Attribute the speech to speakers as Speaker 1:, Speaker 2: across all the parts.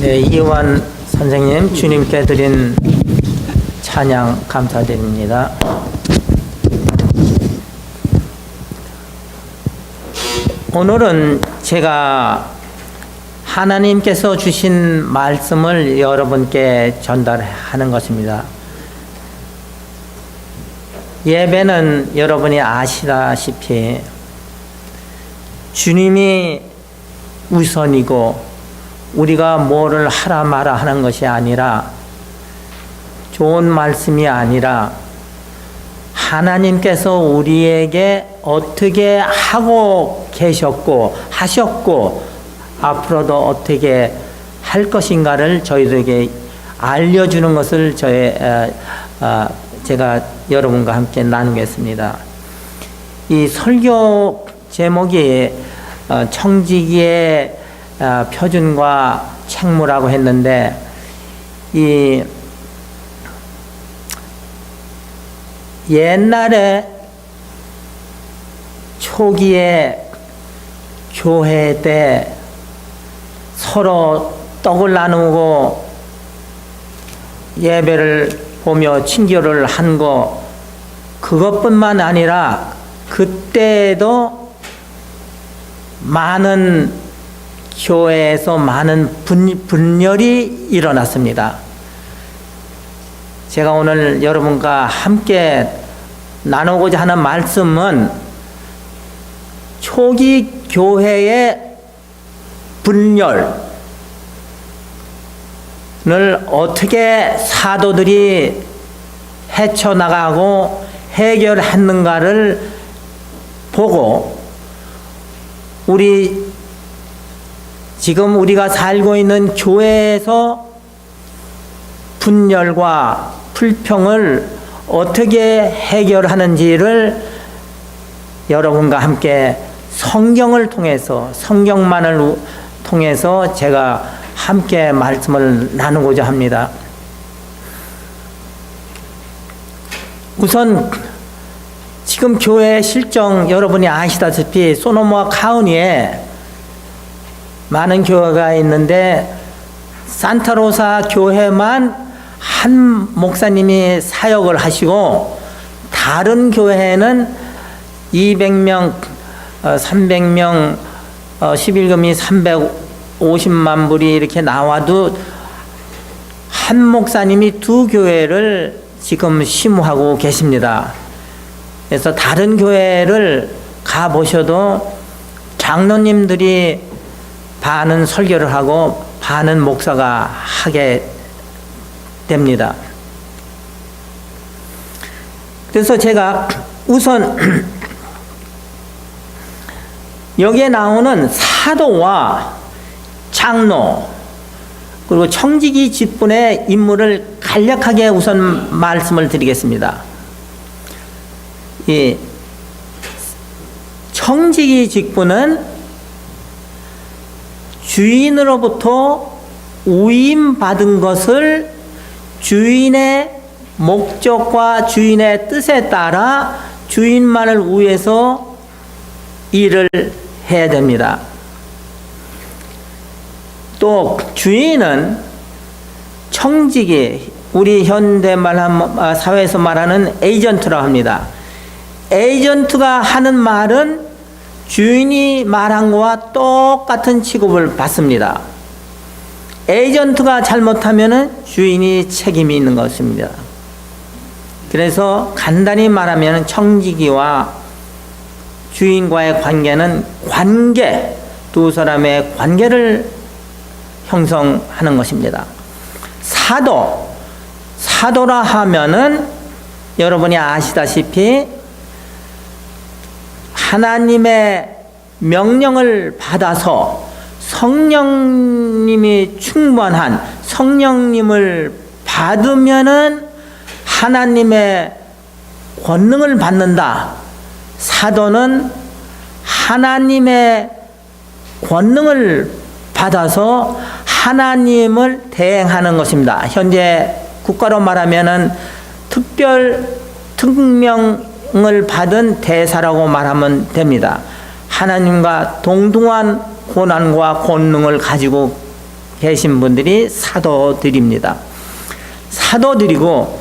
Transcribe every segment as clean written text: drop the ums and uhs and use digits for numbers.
Speaker 1: 네, 이완 선생님 주님께 드린 찬양 감사드립니다. 오늘은 제가 하나님께서 주신 말씀을 여러분께 전달하는 것입니다. 예배는 여러분이 아시다시피 주님이 우선이고 우리가 뭐를 하라 마라 하는 것이 아니라, 좋은 말씀이 아니라 하나님께서 우리에게 어떻게 하고 계셨고 하셨고 앞으로도 어떻게 할 것인가를 저희들에게 알려주는 것을 제가 여러분과 함께 나누겠습니다. 이 설교 제목이 청지기의 표준과 책무라고 했는데, 이 옛날에 초기에 교회 때 서로 떡을 나누고 예배를 보며 친교를 한 거, 그것뿐만 아니라 그때도 많은 교회에서 많은 분열이 일어났습니다. 제가 오늘 여러분과 함께 나누고자 하는 말씀은 초기 교회의 분열을 어떻게 사도들이 헤쳐나가고 해결했는가를 보고, 지금 우리가 살고 있는 교회에서 분열과 불평을 어떻게 해결하는지를 여러분과 함께 성경을 통해서, 성경만을 통해서 제가 함께 말씀을 나누고자 합니다. 우선 지금 교회 실정 여러분이 아시다시피 소노마 카운티에 많은 교회가 있는데 산타로사 교회만 한 목사님이 사역을 하시고, 다른 교회는 200명, 300명, 11금이 350만 불이 이렇게 나와도 한 목사님이 두 교회를 지금 심우하고 계십니다. 그래서 다른 교회를 가보셔도 장로님들이 반은 설교를 하고 반은 목사가 하게 됩니다. 그래서 제가 우선 여기에 나오는 사도와 장로 그리고 청지기 직분의 인물을 간략하게 우선 말씀을 드리겠습니다. 이 청지기 직분은 주인으로부터 위임받은 것을 주인의 목적과 주인의 뜻에 따라 주인만을 위해서 일을 해야 됩니다. 또 주인은 청지기, 우리 현대 사회에서 말하는 에이전트라고 합니다. 에이전트가 하는 말은 주인이 말한 것과 똑같은 취급을 받습니다. 에이전트가 잘못하면 주인이 책임이 있는 것입니다. 그래서 간단히 말하면 청지기와 주인과의 관계는 두 사람의 관계를 형성하는 것입니다. 사도라 하면은 여러분이 아시다시피 하나님의 명령을 받아서 성령님이 충만한, 성령님을 받으면은 하나님의 권능을 받는다. 사도는 하나님의 권능을 받아서 하나님을 대행하는 것입니다. 현재 국가로 말하면은 특명을 받은 대사라고 말하면 됩니다. 하나님과 동등한 고난과 권능을 가지고 계신 분들이 사도들입니다. 사도들이고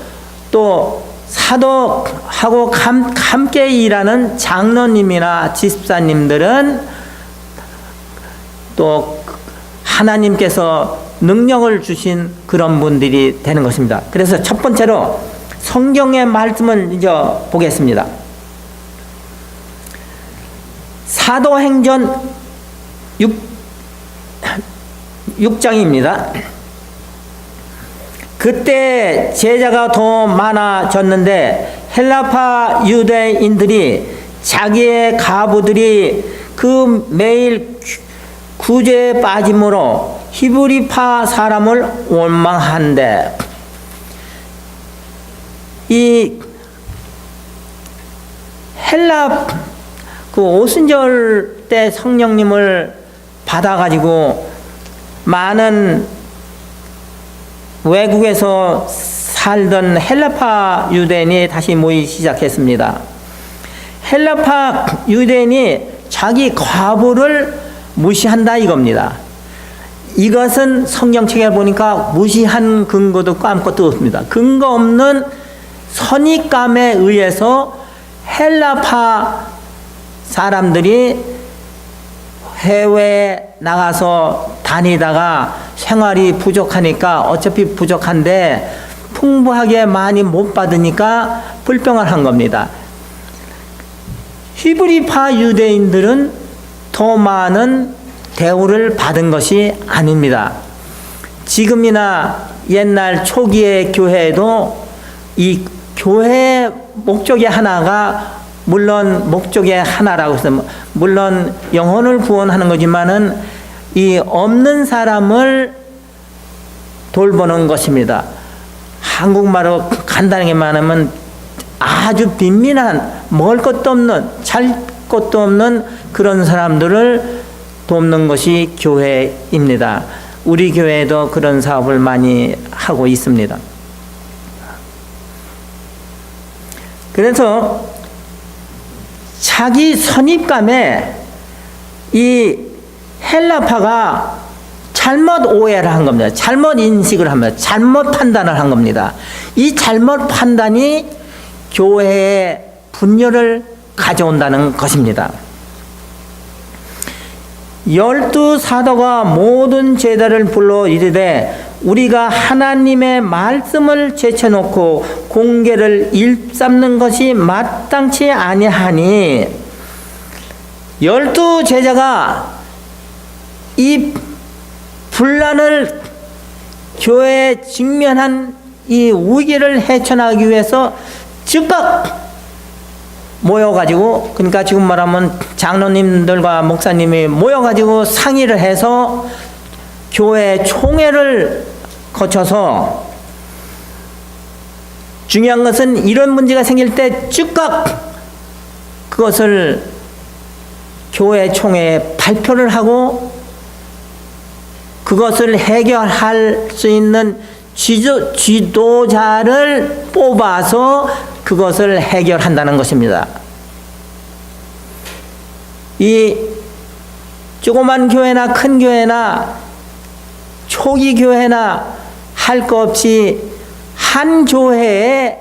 Speaker 1: 또 사도하고 함께 일하는 장로님이나 집사님들은 또 하나님께서 능력을 주신 그런 분들이 되는 것입니다. 그래서 첫 번째로 성경의 말씀을 이제 보겠습니다. 사도행전 6장입니다. 그때 제자가 더 많아졌는데 헬라파 유대인들이 자기의 가부들이 그 매일 구제에 빠짐으로 히브리파 사람을 원망한대. 이 헬라 그 오순절 때 성령님을 받아가지고 많은 외국에서 살던 헬라파 유대인이 다시 모이기 시작했습니다. 헬라파 유대인이 자기 과부를 무시한다 이겁니다. 이것은 성경책에 보니까 무시한 근거도 아무것도 없습니다. 근거 없는 선입감에 의해서 헬라파 사람들이 해외에 나가서 다니다가 생활이 부족하니까 어차피 부족한데 풍부하게 많이 못 받으니까 불평을 한 겁니다. 히브리파 유대인들은 더 많은 대우를 받은 것이 아닙니다. 지금이나 옛날 초기의 교회에도 이 교회의 목적의 하나가 물론 목적의 하나라고 해서 물론 영혼을 구원하는 거지만은 이 없는 사람을 돌보는 것입니다. 한국말로 간단하게 말하면 아주 빈민한 먹을 것도 없는 잘 것도 없는 그런 사람들을 돕는 것이 교회입니다. 우리 교회도 그런 사업을 많이 하고 있습니다. 그래서 자기 선입감에 이 헬라파가 잘못 오해를 한 겁니다. 잘못 인식을 합니다. 잘못 판단을 한 겁니다. 이 잘못 판단이 교회에 분열을 가져온다는 것입니다. 12사도가 모든 제자를 불러 이르되 우리가 하나님의 말씀을 제쳐놓고 공계를 일삼는 것이 마땅치 아니하니 12제자가 이 분란을 교회에 직면한 이 위기를 헤쳐나가기 위해서 즉각 모여가지고 그러니까 지금 말하면 장로님들과 목사님이 모여가지고 상의를 해서 교회 총회를 거쳐서 중요한 것은 이런 문제가 생길 때 즉각 그것을 교회 총회에 발표를 하고 그것을 해결할 수 있는 지도자를 뽑아서 그것을 해결한다는 것입니다. 이 조그만 교회나 큰 교회나 초기 교회나 할 것 없이 한 교회의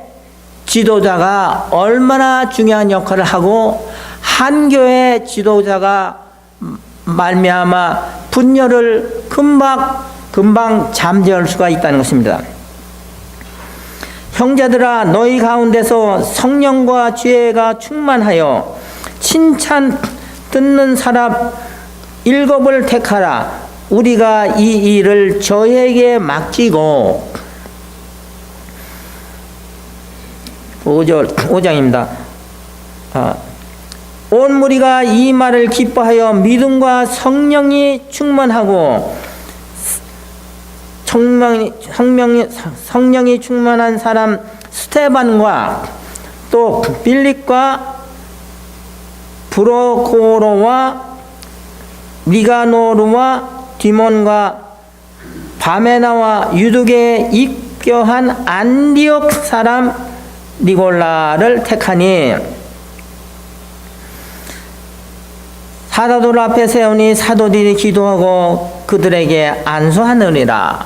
Speaker 1: 지도자가 얼마나 중요한 역할을 하고 한 교회의 지도자가 말미암아 분열을 금방 잠재울 수가 있다는 것입니다. 형제들아 너희 가운데서 성령과 지혜가 충만하여 칭찬 듣는 사람 7을 택하라. 우리가 이 일을 저에게 맡기고 5장입니다. 온 무리가 이 말을 기뻐하여 믿음과 성령이 충만하고 성령이 충만한 사람 스테반과 또 빌립과 브로코로와 니가노르와 디몬과 바메나와 유두게에 입교한 안디옥 사람 니골라를 택하니 사도들 앞에 세우니 사도들이 기도하고 그들에게 안수하느니라.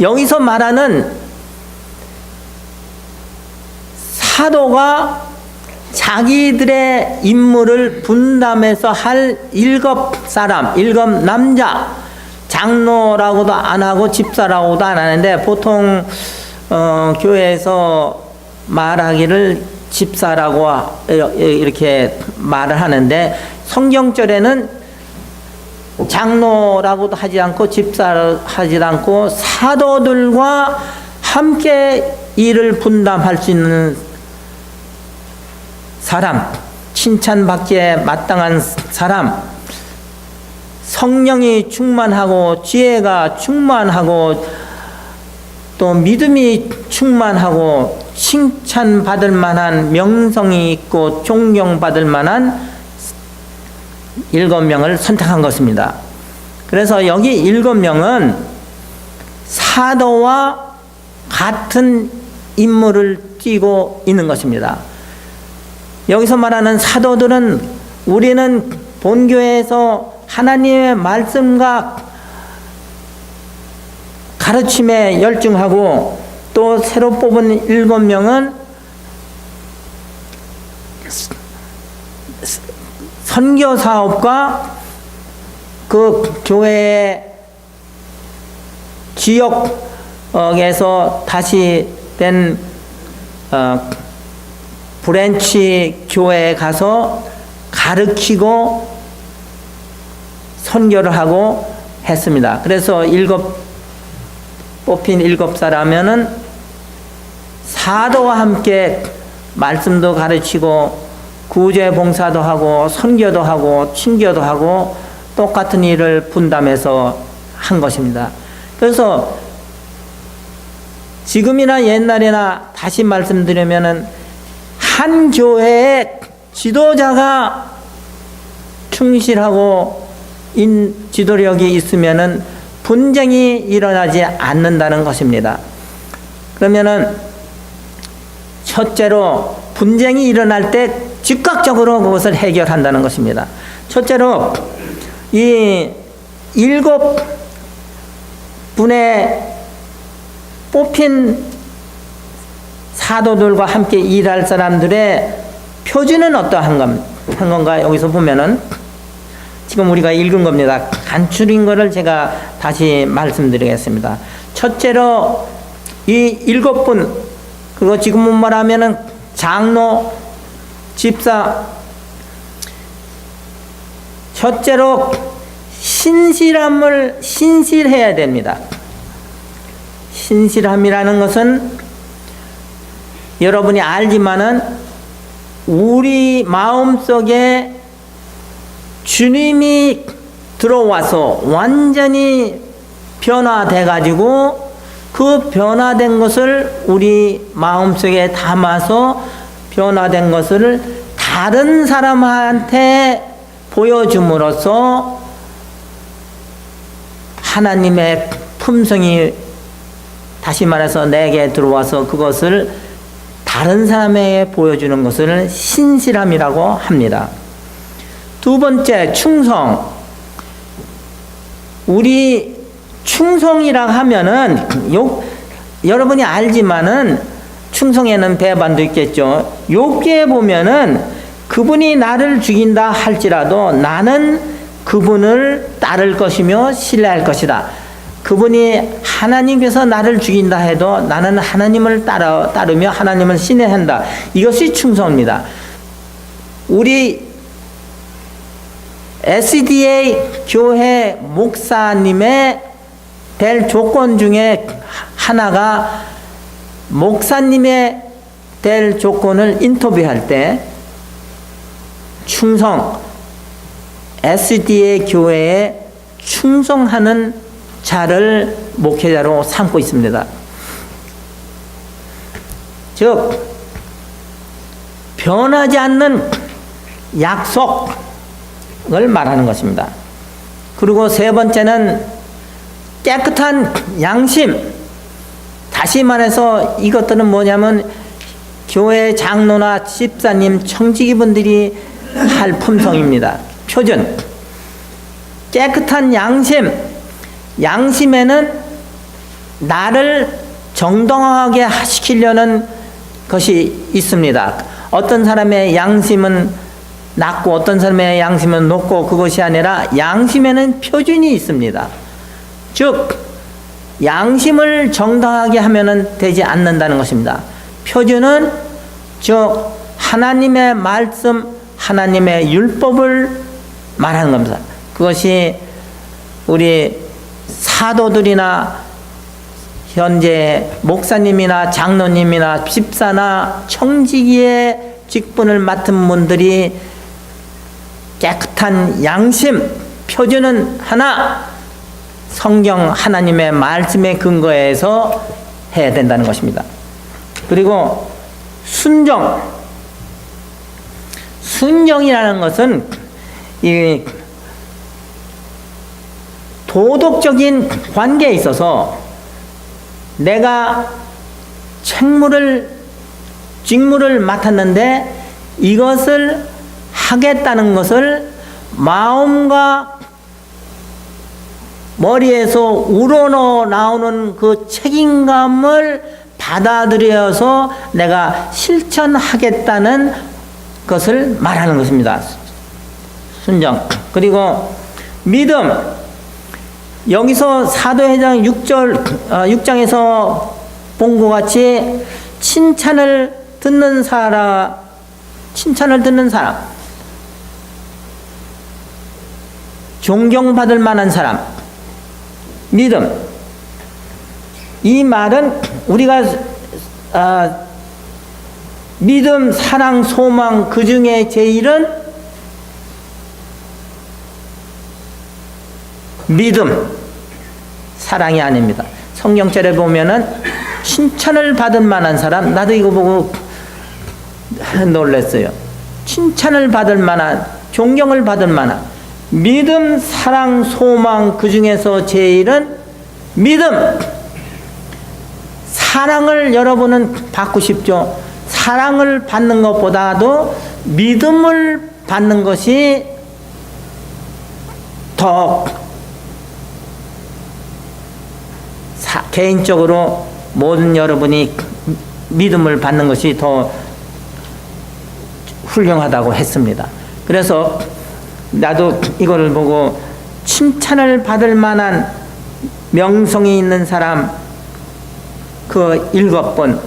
Speaker 1: 여기서 말하는 사도가 자기들의 임무를 분담해서 할 일곱 사람, 일곱 남자, 장로라고도 안 하고 집사라고도 안 하는데 보통 교회에서 말하기를 집사라고 이렇게 말을 하는데 성경절에는 장로라고도 하지 않고 집사라고 하지 않고 사도들과 함께 일을 분담할 수 있는 사람, 칭찬받기에 마땅한 사람, 성령이 충만하고 지혜가 충만하고 또 믿음이 충만하고 칭찬받을 만한 명성이 있고 존경받을 만한 7명을 선택한 것입니다. 그래서 여기 7명은 사도와 같은 임무를 띠고 있는 것입니다. 여기서 말하는 사도들은 우리는 본교회에서 하나님의 말씀과 가르침에 열중하고 또 새로 뽑은 7명은 선교 사업과 그 교회의 지역에서 다시 된 브랜치 교회에 가서 가르치고 선교를 하고 했습니다. 그래서 뽑힌 7사람은 사도와 함께 말씀도 가르치고 구제 봉사도 하고 선교도 하고 친교도 하고 똑같은 일을 분담해서 한 것입니다. 그래서 지금이나 옛날이나 다시 말씀드리면은 한 교회의 지도자가 충실하고 지도력이 있으면은 분쟁이 일어나지 않는다는 것입니다. 그러면은 첫째로 분쟁이 일어날 때 즉각적으로 그것을 해결한다는 것입니다. 첫째로 이 7분의 뽑힌 사도들과 함께 일할 사람들의 표준은 어떠한 건가? 여기서 보면은 지금 우리가 읽은 겁니다. 간추린 거를 제가 다시 말씀드리겠습니다. 첫째로 이 7분, 그리고 지금 말하면은 장로, 집사, 첫째로 신실해야 됩니다. 신실함이라는 것은 여러분이 알지만은 우리 마음속에 주님이 들어와서 완전히 변화돼 가지고 그 변화된 것을 우리 마음속에 담아서 변화된 것을 다른 사람한테 보여줌으로써 하나님의 품성이 다시 말해서 내게 들어와서 그것을 다른 사람에게 보여주는 것을 신실함이라고 합니다. 두 번째, 충성. 우리 충성이라 하면은 여러분이 알지만은 충성에는 배반도 있겠죠. 욥기에 보면은 그분이 나를 죽인다 할지라도 나는 그분을 따를 것이며 신뢰할 것이다. 그분이 하나님께서 나를 죽인다 해도 나는 하나님을 따르며 하나님을 신뢰한다. 이것이 충성입니다. 우리 SDA 교회 목사님의 될 조건 중에 하나가 목사님의 될 조건을 인터뷰할 때 충성, SDA 교회에 충성하는 자를 목회자로 삼고 있습니다. 즉 변하지 않는 약속을 말하는 것입니다. 그리고 세 번째는 깨끗한 양심. 다시 말해서 이것들은 뭐냐면 교회 장로나 집사님, 청지기분들이 할 품성입니다. 표준. 깨끗한 양심. 양심에는 나를 정당하게 시키려는 것이 있습니다. 어떤 사람의 양심은 낮고 어떤 사람의 양심은 높고, 그것이 아니라 양심에는 표준이 있습니다. 즉 양심을 정당하게 하면은 되지 않는다는 것입니다. 표준은 즉 하나님의 말씀, 하나님의 율법을 말하는 겁니다. 그것이 우리 사도들이나 현재 목사님이나 장로님이나 집사나 청지기의 직분을 맡은 분들이 깨끗한 양심, 표준은 하나, 성경 하나님의 말씀에 근거해서 해야 된다는 것입니다. 그리고 순정이라는 것은 이 도덕적인 관계에 있어서 내가 직무를 맡았는데 이것을 하겠다는 것을 마음과 머리에서 우러나오는 그 책임감을 받아들여서 내가 실천하겠다는 것을 말하는 것입니다. 순정. 그리고 믿음. 여기서 사도행전 6장에서 본 것 같이 칭찬을 듣는 사람, 존경받을 만한 사람, 믿음. 이 말은 우리가 믿음, 사랑, 소망, 그 중에 제일은 믿음, 사랑이 아닙니다. 성경절에 보면은 칭찬을 받을 만한 사람, 나도 이거 보고 놀랐어요. 칭찬을 받을 만한, 존경을 받을 만한 믿음, 사랑, 소망, 그 중에서 제일은 믿음. 사랑을 여러분은 받고 싶죠? 사랑을 받는 것보다도 믿음을 받는 것이 더 개인적으로 모든 여러분이 믿음을 받는 것이 더 훌륭하다고 했습니다. 그래서 나도 이거를 보고 칭찬을 받을 만한 명성이 있는 사람 그 7분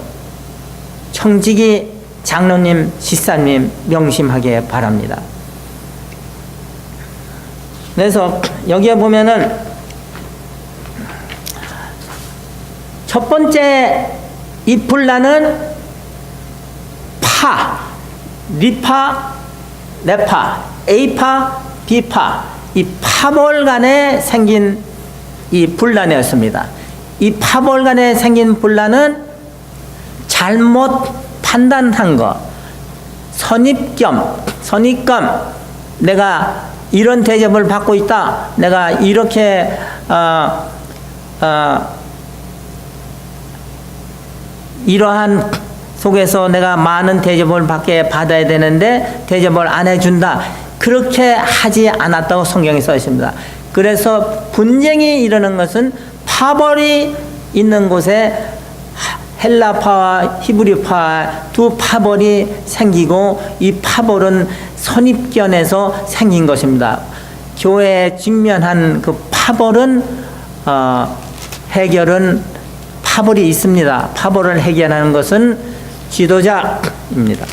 Speaker 1: 청지기 장로님, 집사님 명심하게 바랍니다. 그래서 여기에 보면은 첫 번째 이 분란은 리파, 네파, A파, B파, 이 파벌 간에 생긴 이 분란이었습니다. 이 파벌 간에 생긴 분란은 잘못 판단한 거, 선입견, 내가 이런 대접을 받고 있다, 내가 이렇게 이러한 속에서 내가 많은 대접을 받아야 되는데 대접을 안 해준다, 그렇게 하지 않았다고 성경에 써 있습니다. 그래서 분쟁이 일어나는 것은 파벌이 있는 곳에 헬라파와 히브리파 두 파벌이 생기고, 이 파벌은 선입견에서 생긴 것입니다. 교회에 직면한 그 파벌은 해결은 파벌이 있습니다. 파벌을 해결하는 것은 지도자입니다.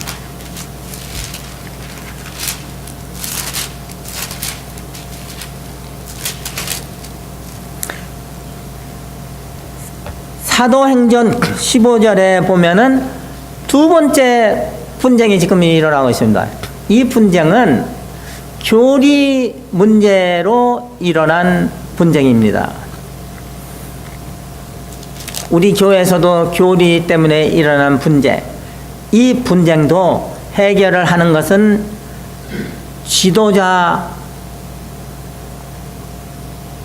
Speaker 1: 사도행전 15절에 보면은 두 번째 분쟁이 지금 일어나고 있습니다. 이 분쟁은 교리 문제로 일어난 분쟁입니다. 우리 교회에서도 교리 때문에 일어난 분쟁, 이 분쟁도 해결을 하는 것은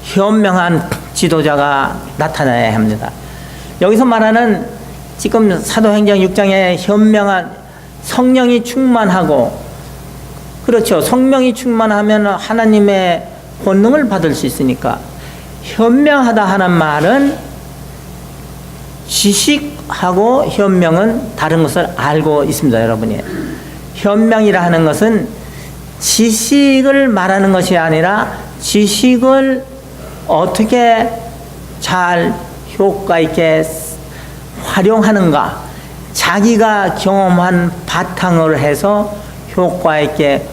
Speaker 1: 현명한 지도자가 나타나야 합니다. 여기서 말하는 지금 사도행전 6장에 현명한 성령이 충만하고, 그렇죠, 성령이 충만하면 하나님의 권능을 받을 수 있으니까 현명하다 하는 말은 지식하고 현명은 다른 것을 알고 있습니다, 여러분이. 현명이라 하는 것은 지식을 말하는 것이 아니라 지식을 어떻게 잘 효과 있게 활용하는가, 자기가 경험한 바탕으로 해서 효과 있게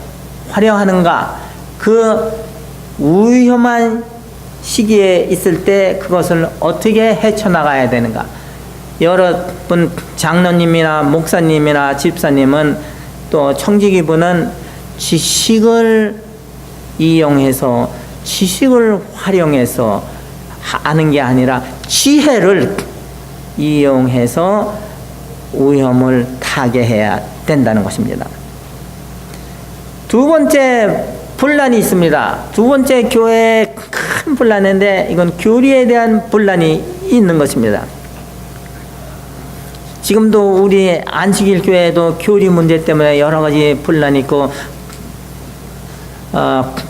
Speaker 1: 활용하는가, 그 위험한 시기에 있을 때 그것을 어떻게 헤쳐나가야 되는가. 여러분 장로님이나 목사님이나 집사님은 또 청지기분은 지식을 이용해서 지식을 활용해서 하는 게 아니라 지혜를 이용해서 위험을 타개해야 된다는 것입니다. 두 번째 분란이 있습니다. 두 번째 교회의 큰 분란인데 이건 교리에 대한 분란이 있는 것입니다. 지금도 우리 안식일 교회도 교리 문제 때문에 여러 가지 분란이 있고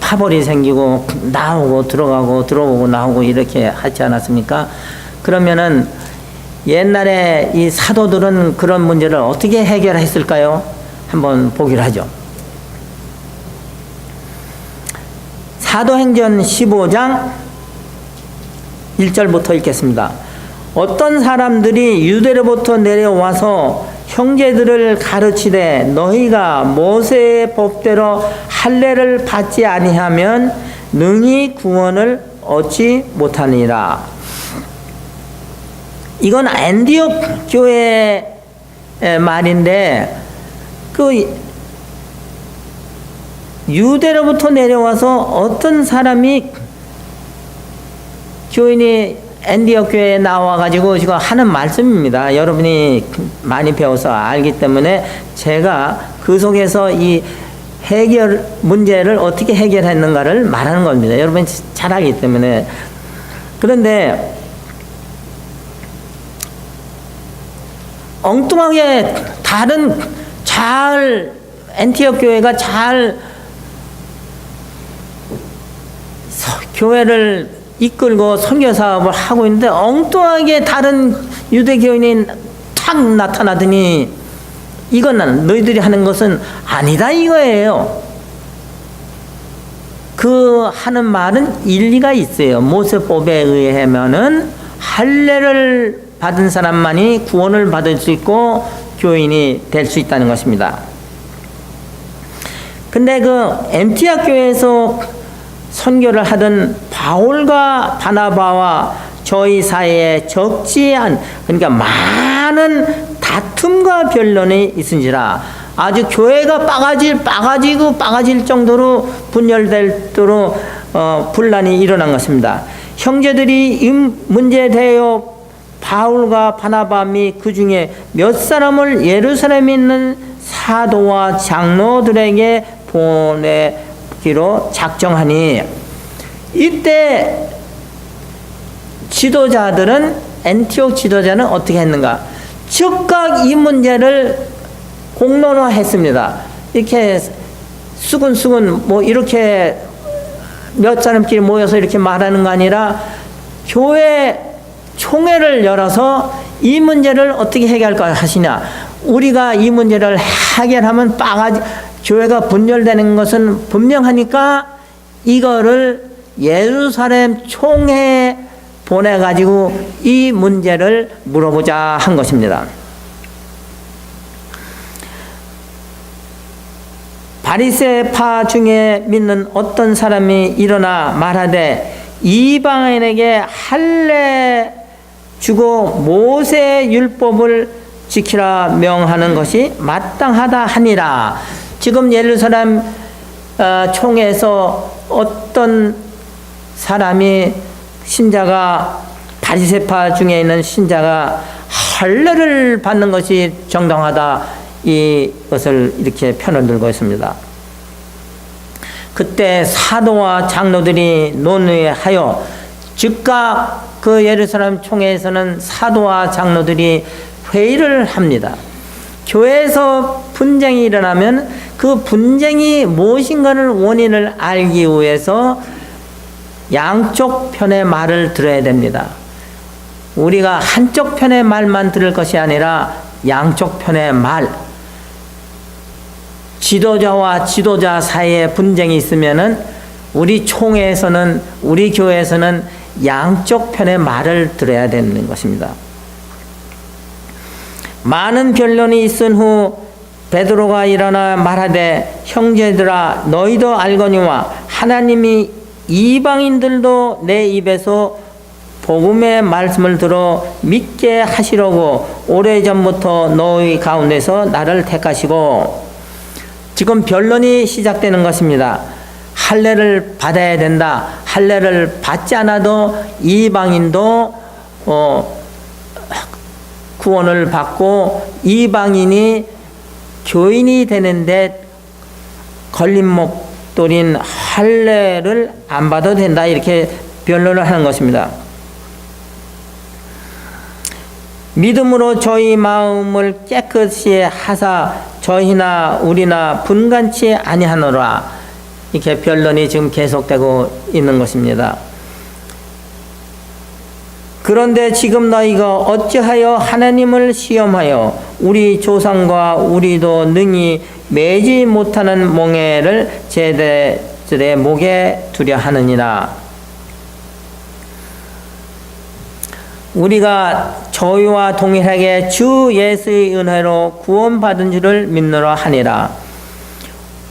Speaker 1: 파벌이 생기고 나오고 들어가고 들어오고 나오고 이렇게 하지 않았습니까? 그러면은 옛날에 이 사도들은 그런 문제를 어떻게 해결했을까요? 한번 보기로 하죠. 사도행전 15장 1절부터 읽겠습니다. 어떤 사람들이 유대로부터 내려와서 형제들을 가르치되 너희가 모세의 법대로 할례를 받지 아니하면 능히 구원을 얻지 못하니라. 이건 안디옥 교회의 말인데 그 유대로부터 내려와서 어떤 사람이 교인이 안디옥 교회에 나와가지고 지금 하는 말씀입니다. 여러분이 많이 배워서 알기 때문에 제가 그 속에서 이 해결 문제를 어떻게 해결했는가를 말하는 겁니다. 여러분이 잘 알기 때문에. 그런데 엉뚱하게 다른 안티옥 교회가 잘 교회를 이끌고 선교 사업을 하고 있는데 엉뚱하게 다른 유대 교인이 탁 나타나더니 이건 너희들이 하는 것은 아니다 이거예요. 그 하는 말은 일리가 있어요. 모세법에 의하면은 할례를 받은 사람만이 구원을 받을 수 있고 교인이 될 수 있다는 것입니다. 근데 그 MT학 교회에서 선교를 하던 바울과 바나바와 저희 사이에 그러니까 많은 다툼과 변론이 있은지라 아주 교회가 빠가질 정도로 분열될 정도로 분란이 일어난 것입니다. 형제들이 이 문제에 대하여 바울과 바나바 및 그 중에 몇 사람을 예루살렘에 있는 사도와 장로들에게 보내기로 작정하니 이때 지도자들은 안티옥 지도자는 어떻게 했는가? 즉각 이 문제를 공론화했습니다. 이렇게 수근수근 뭐 이렇게 몇 사람끼리 모여서 이렇게 말하는 거 아니라 교회 총회를 열어서 이 문제를 어떻게 해결할까 하시냐. 우리가 이 문제를 해결하면 교회가 분열되는 것은 분명하니까 이거를 예루살렘 총회에 보내가지고 이 문제를 물어보자 한 것입니다. 바리새파 중에 믿는 어떤 사람이 일어나 말하되 이방인에게 할례 주고 모세 율법을 지키라 명하는 것이 마땅하다 하니라. 지금 예루살렘 총회에서 어떤 사람이 신자가 바리새파 중에 있는 신자가 할례를 받는 것이 정당하다 이것을 이렇게 편을 들고 있습니다. 그때 사도와 장로들이 논의하여 즉각 그 예루살렘 총회에서는 사도와 장로들이 회의를 합니다. 교회에서 분쟁이 일어나면 그 분쟁이 무엇인가를 원인을 알기 위해서 양쪽 편의 말을 들어야 됩니다. 우리가 한쪽 편의 말만 들을 것이 아니라 양쪽 편의 말, 지도자와 지도자 사이에 분쟁이 있으면은 우리 총회에서는, 우리 교회에서는 양쪽 편의 말을 들어야 되는 것입니다. 많은 변론이 있은 후 베드로가 일어나 말하되, 형제들아 너희도 알거니와 하나님이 이방인들도 내 입에서 복음의 말씀을 들어 믿게 하시려고 오래전부터 너희 가운데서 나를 택하시고, 지금 변론이 시작되는 것입니다. 할례를 받아야 된다. 할례를 받지 않아도 이방인도 구원을 받고 이방인이 교인이 되는데 걸림목돌인 할례를 안 받아도 된다. 이렇게 변론을 하는 것입니다. 믿음으로 저희 마음을 깨끗이 하사 저희나 우리나 분간치 아니하노라. 이렇게 변론이 지금 계속되고 있는 것입니다. 그런데 지금 너희가 어찌하여 하나님을 시험하여 우리 조상과 우리도 능히 매지 못하는 몽해를 제자들의 목에 두려 하느니라. 우리가 저희와 동일하게 주 예수의 은혜로 구원받은 줄을 믿노라 하니라.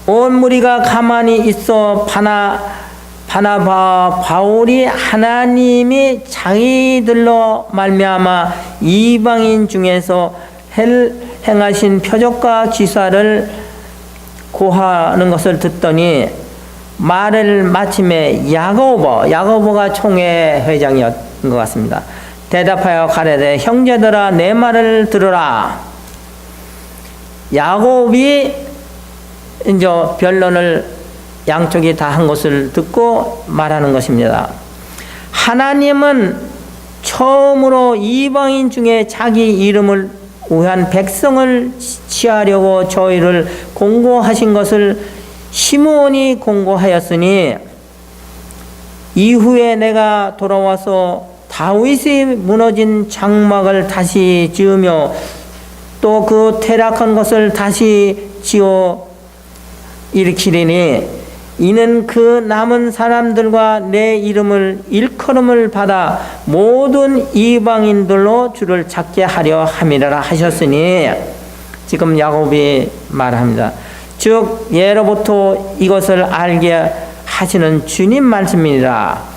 Speaker 1: 온 무리가 가만히 있어 바나바와 바울이 하나님이 자기들로 말미암아 이방인 중에서 행하신 표적과 기사를 고하는 것을 듣더니 말을 마침에 야고보가 총회 회장이었던 것 같습니다. 대답하여 가라되, 형제들아 내 말을 들으라. 야곱이 이제 변론을 양쪽이 다 한 것을 듣고 말하는 것입니다. 하나님은 처음으로 이방인 중에 자기 이름을 위한 백성을 취하려고 저희를 공고하신 것을 시므온이 공고하였으니, 이후에 내가 돌아와서 다윗이 무너진 장막을 다시 지으며 또 그 퇴락한 것을 다시 지어 일으키리니, 이는 그 남은 사람들과 내 이름을 일컬음을 받아 모든 이방인들로 주를 찾게 하려 함이라 하셨으니, 지금 야곱이 말합니다. 즉 예로부터 이것을 알게 하시는 주님 말씀이니라.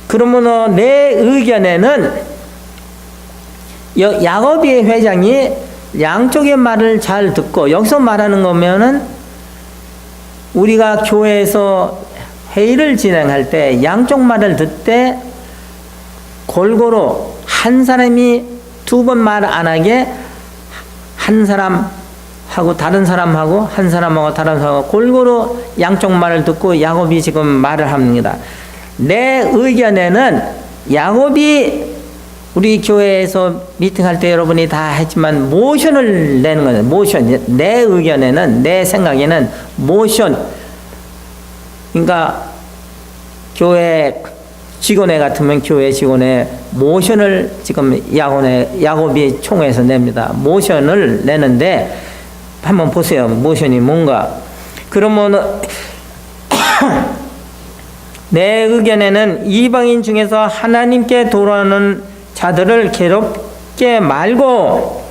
Speaker 1: 그러면 내 의견에는 야곱의 회장이 양쪽의 말을 잘 듣고, 여기서 말하는 거면은 우리가 교회에서 회의를 진행할 때 양쪽 말을 듣되 골고루 한 사람이 두 번 말 안 하게 한 사람하고 다른 사람하고 한 사람하고 다른 사람하고 골고루 양쪽 말을 듣고 야곱이 지금 말을 합니다. 내 의견에는 야곱이 우리 교회에서 미팅할 때 여러분이 다 했지만 모션을 내는 거예요. 모션. 내 의견에는, 내 생각에는 모션. 그러니까 교회 직원회 같으면 교회 직원회 모션을 지금 야곱이 총회에서 냅니다. 모션을 내는데 한번 보세요. 모션이 뭔가. 그러면 내 의견에는 이방인 중에서 하나님께 돌아오는 자들을 괴롭게 말고,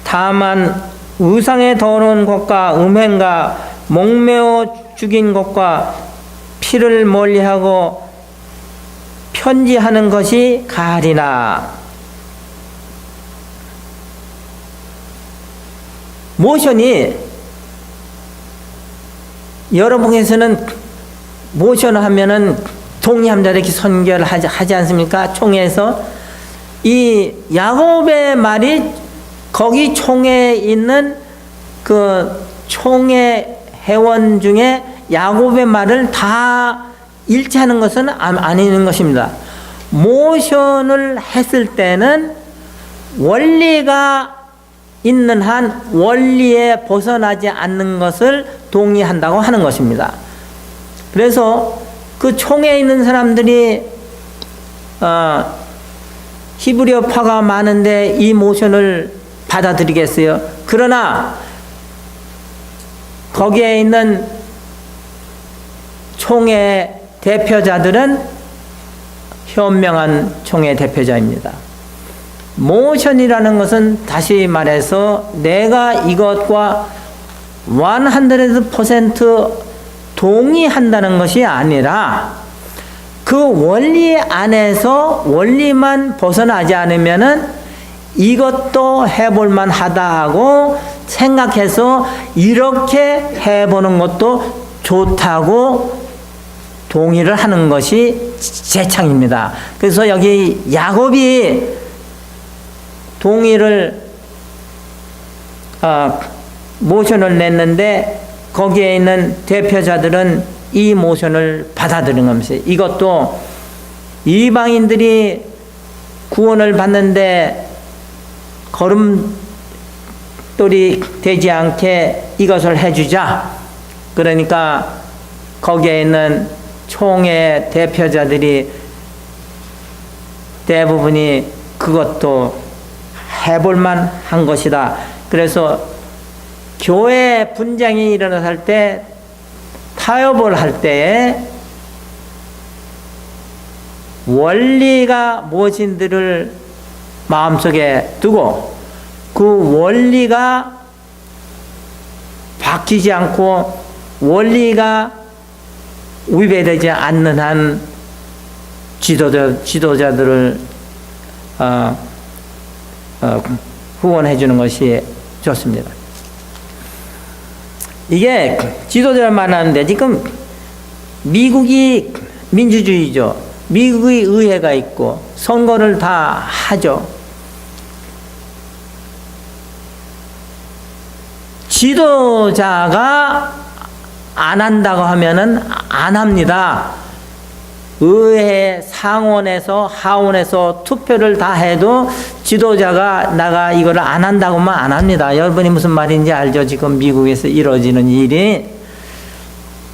Speaker 1: 다만 우상에 더러운 것과 음행과 목매어 죽인 것과 피를 멀리하고 편지하는 것이 가리라. 모션이 여러분에서는 모션을 하면은 동의합니다 이렇게 선결을 하지 않습니까? 총회에서 이 야곱의 말이 거기 총회에 있는 그 총회 회원 중에 야곱의 말을 다 일치하는 것은 아닌 것입니다. 모션을 했을 때는 원리가 있는 한 원리에 벗어나지 않는 것을 동의한다고 하는 것입니다. 그래서 그 총회에 있는 사람들이 히브리어파가 많은데 이 모션을 받아들이겠어요? 그러나 거기에 있는 총회 대표자들은 현명한 총회 대표자입니다. 모션이라는 것은 다시 말해서 내가 이것과 100% 동의한다는 것이 아니라 그 원리 안에서 원리만 벗어나지 않으면은 이것도 해볼만 하다 하고 생각해서 이렇게 해보는 것도 좋다고 동의를 하는 것이 제창입니다. 그래서 여기 야곱이 동의를 모션을 냈는데 거기에 있는 대표자들은 이 모션을 받아들인 겁니다. 이것도 이방인들이 구원을 받는데 걸음돌이 되지 않게 이것을 해주자. 그러니까 거기에 있는 총회 대표자들이 대부분이 그것도 해볼만 한 것이다. 그래서 교회 분쟁이 일어났을 때 타협을 할 때에 원리가 무엇인지를 마음속에 두고 그 원리가 바뀌지 않고 원리가 위배되지 않는 한 지도자들을 후원해 주는 것이 좋습니다. 이게 지도자를 말하는데 지금 미국이 민주주의죠. 미국의 의회가 있고 선거를 다 하죠. 지도자가 안 한다고 하면은 안 합니다. 의회 상원에서 하원에서 투표를 다 해도 지도자가 나가 이걸 안 한다고만 안 합니다. 여러분이 무슨 말인지 알죠? 지금 미국에서 이루어지는 일이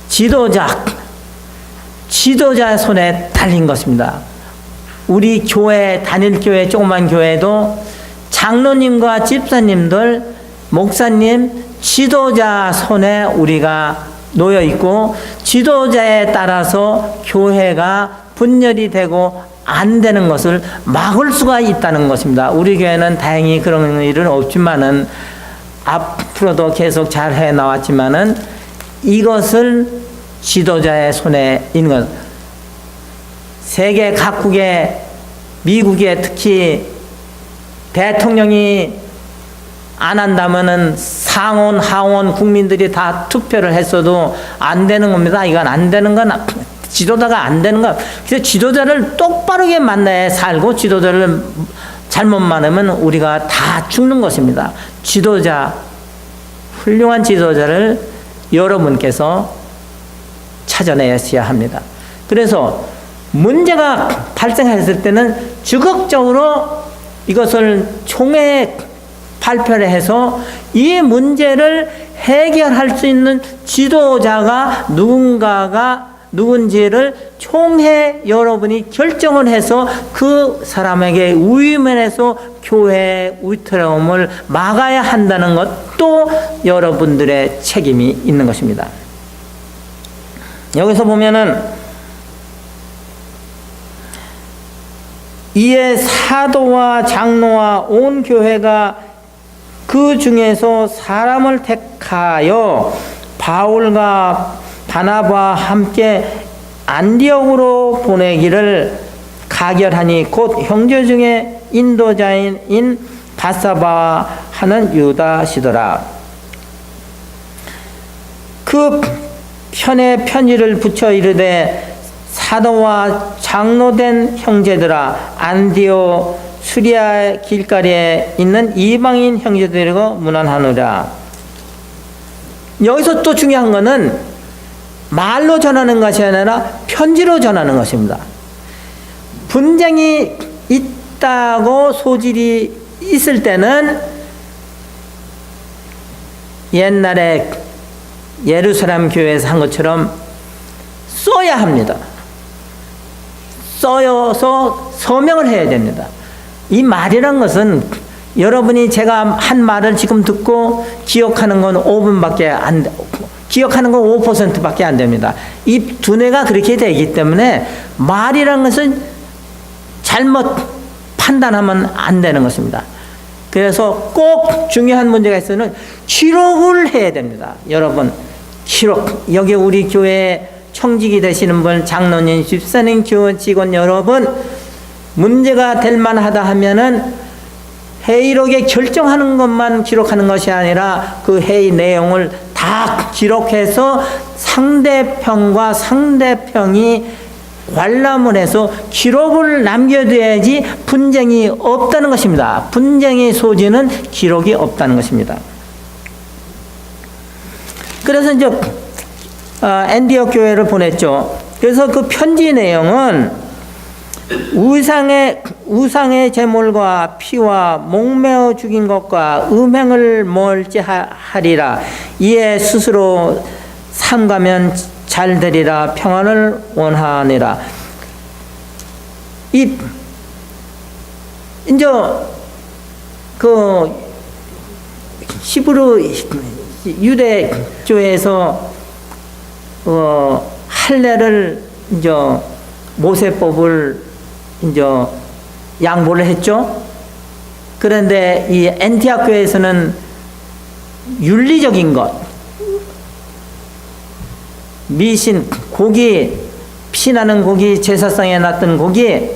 Speaker 1: 지도자 손에 달린 것입니다. 우리 교회 단일 교회 조그만 교회도 장로님과 집사님들 목사님 지도자 손에 우리가 놓여 있고 지도자에 따라서 교회가 분열이 되고 안 되는 것을 막을 수가 있다는 것입니다. 우리 교회는 다행히 그런 일은 없지만은 앞으로도 계속 잘 해 나왔지만은 이것을 지도자의 손에 있는 것. 세계 각국의 미국에 특히 대통령이 안 한다면은 상원, 하원 국민들이 다 투표를 했어도 안 되는 겁니다. 이건 안 되는 건 지도자가 안 되는 거. 그래서 지도자를 똑바르게 만나야 살고 지도자를 잘못 만나면 우리가 다 죽는 것입니다. 훌륭한 지도자를 여러분께서 찾아내셔야 합니다. 그래서 문제가 발생했을 때는 적극적으로 이것을 총회에 발표를 해서 이 문제를 해결할 수 있는 지도자가 누군지를 총회 여러분이 결정을 해서 그 사람에게 위임해서 교회의 위태로움을 막아야 한다는 것도 여러분들의 책임이 있는 것입니다. 여기서 보면은 이에 사도와 장로와 온 교회가 그 중에서 사람을 택하여 바울과 바나바와 함께 안디옥으로 보내기를 가결하니 곧 형제 중에 인도자인 바사바 하는 유다시더라. 그 편에 편지를 붙여 이르되 사도와 장로된 형제들아 안디옥 수리아 길가리에 있는 이방인 형제들이고 문안하노라. 여기서 또 중요한 것은 말로 전하는 것이 아니라 편지로 전하는 것입니다. 분쟁이 있다고 소질이 있을 때는 옛날에 예루살렘 교회에서 한 것처럼 써야 합니다. 써서 서명을 해야 됩니다. 이 말이란 것은 여러분이 제가 한 말을 지금 듣고 기억하는 건 5분밖에 안, 기억하는 건 5%밖에 안 됩니다. 이 두뇌가 그렇게 되기 때문에 말이란 것은 잘못 판단하면 안 되는 것입니다. 그래서 꼭 중요한 문제가 있으면 기록을 해야 됩니다. 여러분, 기록. 여기 우리 교회 청직이 되시는 분, 장로님, 집사님, 교원 직원 여러분, 문제가 될 만하다 하면은 회의록에 결정하는 것만 기록하는 것이 아니라 그 회의 내용을 다 기록해서 상대편과 상대편이 관람을 해서 기록을 남겨둬야지 분쟁이 없다는 것입니다. 분쟁의 소지는 기록이 없다는 것입니다. 그래서 이제 안디옥 교회를 보냈죠. 그래서 그 편지 내용은 우상의 제물과 피와 목매어 죽인 것과 음행을 멀찌하리라. 이에 스스로 삼가면 잘 되리라. 평안을 원하니라. 이제 그 히브리 유대교에서 할례를 이제 모세법을 이제 양보를 했죠. 그런데 이 안티옥 교회에서는 윤리적인 것, 미신, 고기, 피나는 고기, 제사상에 놨던 고기,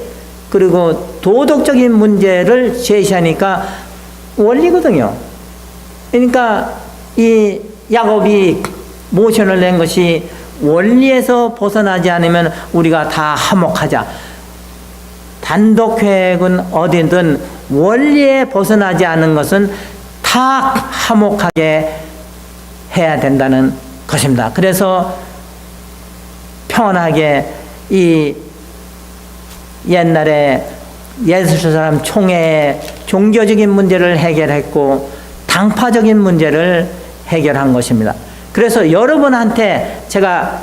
Speaker 1: 그리고 도덕적인 문제를 제시하니까 원리거든요. 그러니까 이 야곱이 모션을 낸 것이 원리에서 벗어나지 않으면 우리가 다 화목하자. 단독 계획은 어디든 원리에 벗어나지 않은 것은 다 화목하게 해야 된다는 것입니다. 그래서 평안하게 이 옛날에 예수 사람 총회의 종교적인 문제를 해결했고 당파적인 문제를 해결한 것입니다. 그래서 여러분한테 제가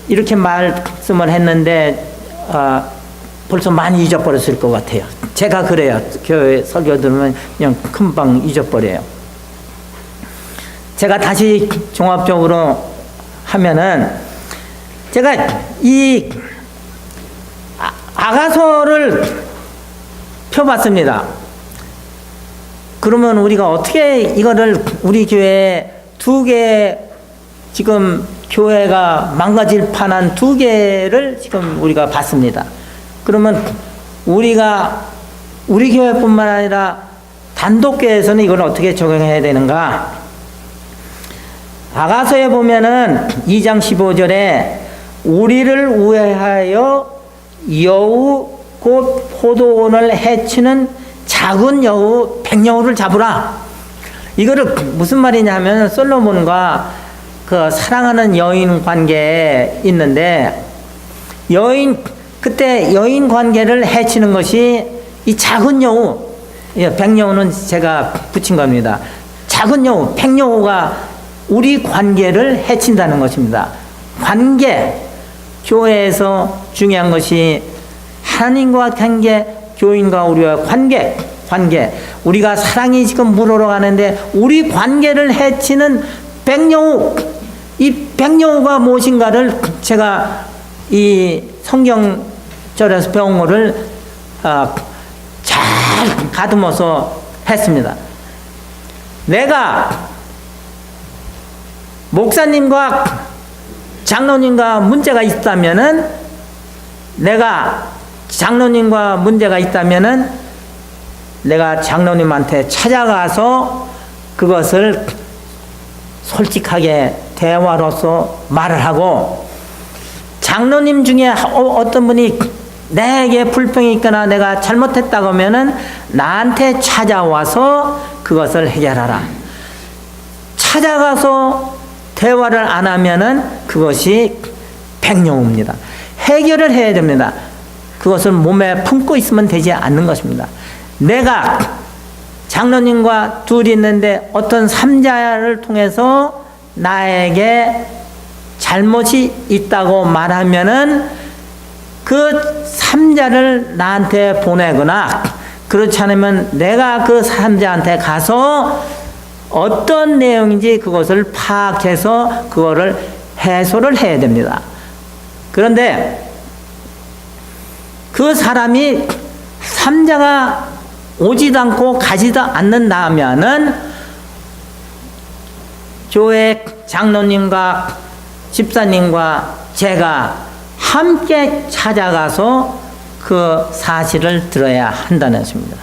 Speaker 1: 이렇게 말씀을 했는데 벌써 많이 잊어버렸을 것 같아요. 제가 그래요. 교회 설교 들으면 그냥 금방 잊어버려요. 제가 다시 종합적으로 하면은 제가 이 아가서를 펴봤습니다. 그러면 우리가 어떻게 이거를 우리 교회 두 개 지금 교회가 망가질 판한 두 개를 지금 우리가 봤습니다. 그러면 우리가 우리 교회뿐만 아니라 단독교회에서는 이걸 어떻게 적용해야 되는가? 아가서에 보면은 2장 15절에 우리를 우회하여 여우 곧 포도원을 해치는 작은 여우 백여우를 잡으라. 이거를 무슨 말이냐면 솔로몬과 그 사랑하는 여인 관계에 있는데 그때 여인 관계를 해치는 것이 이 작은 여우, 백여우는 제가 붙인 겁니다. 작은 여우, 백여우가 우리 관계를 해친다는 것입니다. 관계, 교회에서 중요한 것이 하나님과 관계, 교인과 우리와 관계. 우리가 사랑이 지금 물어러 가는데 우리 관계를 해치는 백여우, 이 백여우가 무엇인가를 제가 이 성경절에서 배운 거를 잘 가듬어서 했습니다. 내가 목사님과 장로님과 문제가 있다면은 내가 장로님한테 찾아가서 그것을 솔직하게 대화로서 말을 하고, 장로님 중에 어떤 분이 내게 불평이 있거나 내가 잘못했다고 하면은 나한테 찾아와서 그것을 해결하라. 찾아가서 대화를 안 하면은 그것이 백여우입니다. 해결을 해야 됩니다. 그것을 몸에 품고 있으면 되지 않는 것입니다. 내가 장로님과 둘이 있는데 어떤 삼자를 통해서 나에게 잘못이 있다고 말하면은 그 삼자를 나한테 보내거나, 그렇지 않으면 내가 그 삼자한테 가서 어떤 내용인지 그것을 파악해서 그거를 해소를 해야 됩니다. 그런데 그 사람이 삼자가 오지도 않고 가지도 않는다면은 교회 장로님과 집사님과 제가 함께 찾아가서 그 사실을 들어야 한다는 것입니다.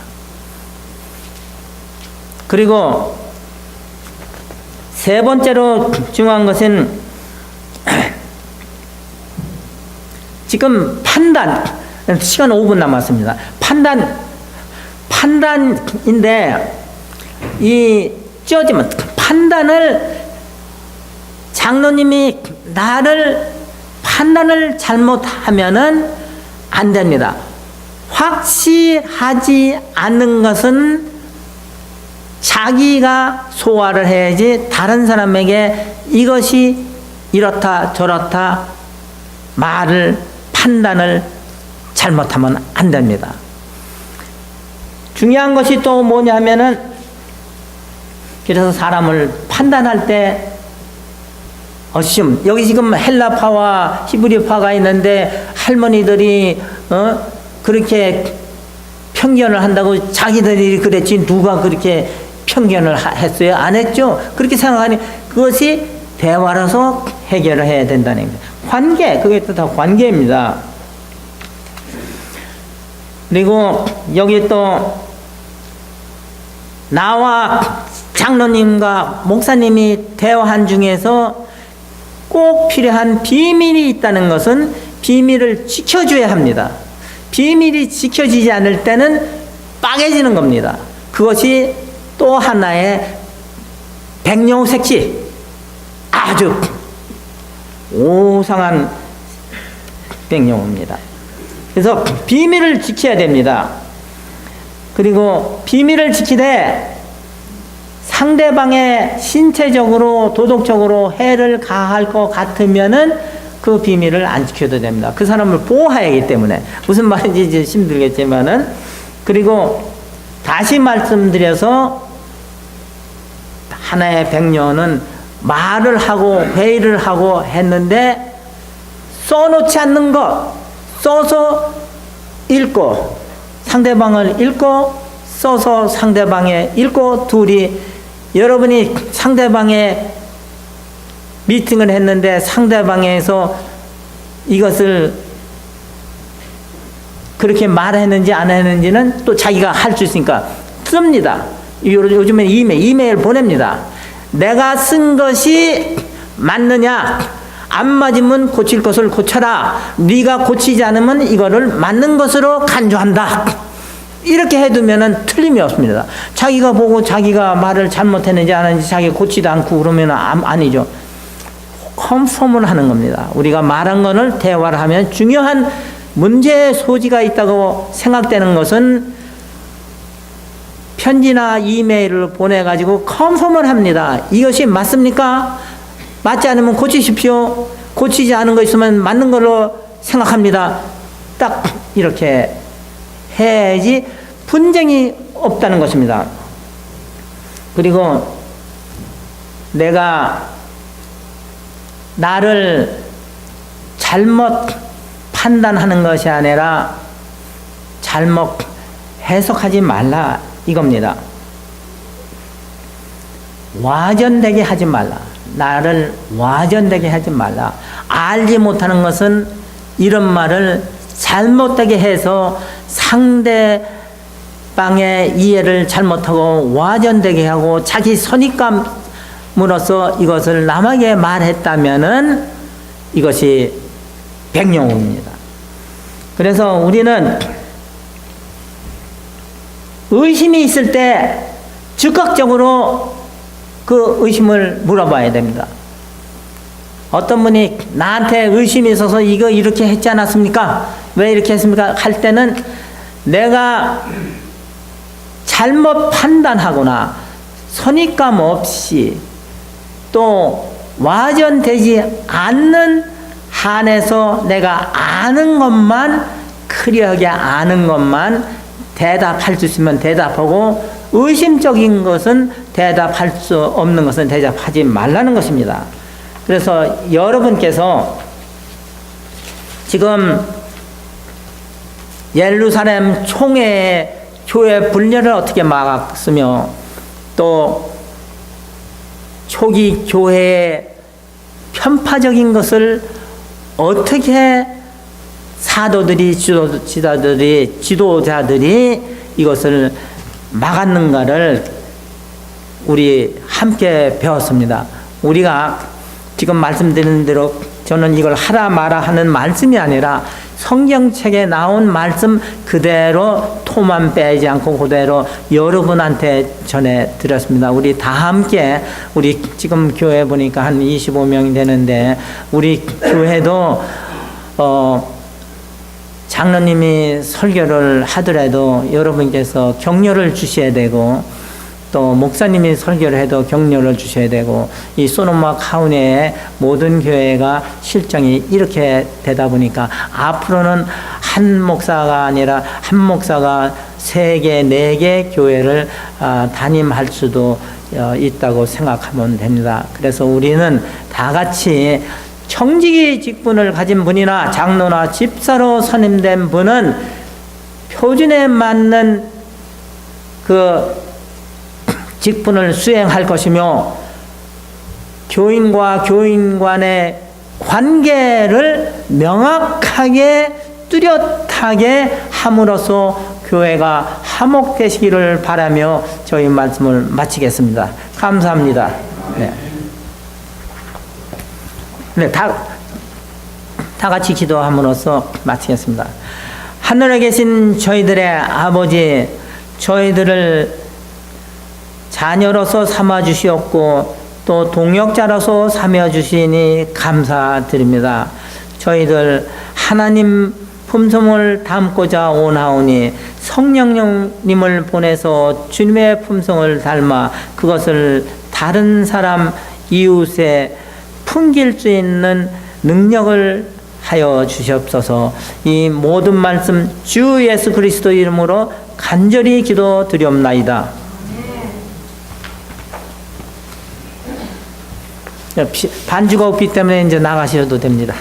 Speaker 1: 그리고 세 번째로 중요한 것은 지금 판단, 시간 5분 남았습니다. 판단인데 이 찌어지면 판단을 장로님이 판단을 잘못하면은 안 됩니다. 확실하지 않는 것은 자기가 소화를 해야지 다른 사람에게 이것이 이렇다 저렇다 판단을 잘못하면 안 됩니다. 중요한 것이 또 뭐냐면은, 그래서 사람을 판단할 때 여기 지금 헬라파와 히브리파가 있는데 할머니들이 그렇게 편견을 한다고 자기들이 그랬지 누가 그렇게 편견을 했어요? 안 했죠? 그렇게 생각하니 그것이 대화로서 해결을 해야 된다는 거예요. 관계, 그게 또 다 관계입니다. 그리고 여기 또 나와 장로님과 목사님이 대화한 중에서 꼭 필요한 비밀이 있다는 것은 비밀을 지켜줘야 합니다. 비밀이 지켜지지 않을 때는 빠개지는 겁니다. 그것이 또 하나의 백룡색시, 아주 오상한 백룡입니다. 그래서 비밀을 지켜야 됩니다. 그리고 비밀을 지키되 상대방의 신체적으로 도덕적으로 해를 가할 것 같으면은 그 비밀을 안 지켜도 됩니다. 그 사람을 보호해야 하기 때문에. 무슨 말인지 이제 힘들겠지만은. 그리고 다시 말씀드려서 하나의 백녀는 말을 하고 회의를 하고 했는데 써놓지 않는 것, 써서 읽고 상대방을 읽고 써서 상대방에 읽고, 둘이 여러분이 상대방의 미팅을 했는데 상대방에서 이것을 그렇게 말했는지 안 했는지는 또 자기가 할 수 있으니까 씁니다. 요즘엔 이메일 보냅니다. 내가 쓴 것이 맞느냐, 안 맞으면 고칠 것을 고쳐라, 네가 고치지 않으면 이거를 맞는 것으로 간주한다. 이렇게 해두면은 틀림이 없습니다. 자기가 보고 자기가 말을 잘못했는지 안 했는지 자기가 고치도 않고 그러면 아니죠. 컨펌을 하는 겁니다. 우리가 말한 것을 대화를 하면 중요한 문제의 소지가 있다고 생각되는 것은 편지나 이메일을 보내가지고 컨펌을 합니다. 이것이 맞습니까? 맞지 않으면 고치십시오. 고치지 않은 거 있으면 맞는 걸로 생각합니다. 딱 이렇게 해야지 분쟁이 없다는 것입니다. 그리고 내가 나를 잘못 판단하는 것이 아니라 잘못 해석하지 말라 이겁니다. 와전되게 하지 말라. 나를 와전되게 하지 말라. 알지 못하는 것은 이런 말을 잘못되게 해서 상대방의 이해를 잘못하고 와전되게 하고 자기 선입감으로써 이것을 남에게 말했다면은 이것이 백령입니다. 그래서 우리는 의심이 있을 때 즉각적으로 그 의심을 물어봐야 됩니다. 어떤 분이 나한테 의심이 있어서 이거 이렇게 했지 않았습니까? 왜 이렇게 했습니까? 할 때는 내가 잘못 판단하거나 선입감 없이 또 와전되지 않는 한에서 내가 아는 것만, 클리어하게 아는 것만 대답할 수 있으면 대답하고, 의심적인 것은 대답할 수 없는 것은 대답하지 말라는 것입니다. 그래서 여러분께서 지금 예루살렘 총회 교회 분열을 어떻게 막았으며, 또 초기 교회의 편파적인 것을 어떻게 사도들이, 지도자들이 이것을 막았는가를 우리 함께 배웠습니다. 우리가 지금 말씀드린 대로 저는 이걸 하라 마라 하는 말씀이 아니라 성경책에 나온 말씀 그대로 토만 빼지 않고 그대로 여러분한테 전해드렸습니다. 우리 다 함께, 우리 지금 교회 보니까 한 25명이 되는데, 우리 교회도 장로님이 설교를 하더라도 여러분께서 격려를 주셔야 되고, 또 목사님이 설교를 해도 격려를 주셔야 되고, 이 소노마 카운티의 모든 교회가 실정이 이렇게 되다 보니까 앞으로는 한 목사가 아니라 한 목사가 3개, 4개 교회를 담임할 수도 있다고 생각하면 됩니다. 그래서 우리는 다 같이 청지기 직분을 가진 분이나 장로나 집사로 선임된 분은 표준에 맞는 그 직분을 수행할 것이며, 교인과 교인 간의 관계를 명확하게 뚜렷하게 함으로써 교회가 화목되시기를 바라며 저희 말씀을 마치겠습니다. 감사합니다. 네, 다 같이 기도함으로써 마치겠습니다. 하늘에 계신 저희들의 아버지, 저희들을 자녀로서 삼아주시었고 또 동역자로서 삼아주시니 감사드립니다. 저희들 하나님 품성을 담고자 원하오니 성령님을 보내서 주님의 품성을 닮아 그것을 다른 사람 이웃에 풍길 수 있는 능력을 하여 주시옵소서. 이 모든 말씀 주 예수 그리스도 이름으로 간절히 기도드리옵나이다. 반주가 없기 때문에 이제 나가셔도 됩니다.